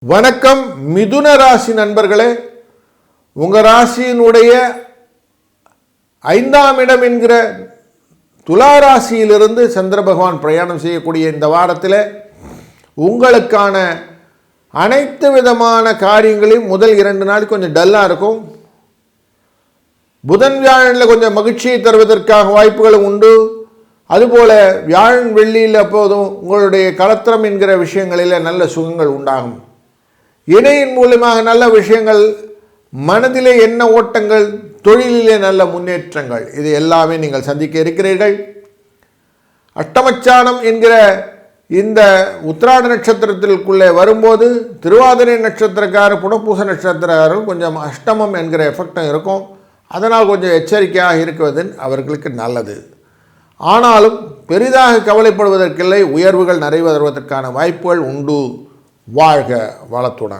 வணக்கம் மிதுன ராசி நண்பர்களே, உங்கள் ராசியினுடைய 5ஆம் இடம் என்கிற துலா ராசியிலிருந்து சந்திர பகவான் பிரயாணம் செய்யக்கூடிய இந்த வாரத்தில் உங்களுக்கான அனைத்து விதமான காரியங்களையும் முதல் 2 நாள் கொஞ்சம் டல்லாக இருக்கும். புதன் வியாழனில் கொஞ்சம் மகிழ்ச்சியை தருவதற்காக வாய்ப்புகளும் உண்டு. அதுபோல் வியாழன் வெள்ளியில் அப்போதும் உங்களுடைய கலத்திரம் என்கிற விஷயங்களில் நல்ல சுகங்கள் உண்டாகும். இணையின் மூலமாக நல்ல விஷயங்கள், மனதிலே என்ன ஓட்டங்கள், தொழிலிலே நல்ல முன்னேற்றங்கள், இது எல்லாமே நீங்கள் சந்திக்க இருக்கிறீர்கள். அஷ்டமச்சானம் என்கிற இந்த உத்திராட நட்சத்திரத்திற்குள்ளே வரும்போது திருவாதிரை நட்சத்திரக்காரர் புனப்பூச நட்சத்திரக்காரர்கள் கொஞ்சம் அஷ்டமம் என்கிற எஃபெக்டும் இருக்கும். அதனால் கொஞ்சம் எச்சரிக்கையாக இருக்குவது அவர்களுக்கு நல்லது. ஆனாலும் பெரிதாக கவலைப்படுவதற்கில்லை, உயர்வுகள் நிறைவேறுவதற்கான வாய்ப்புகள் உண்டு. வாழ்க வளத்துடன்.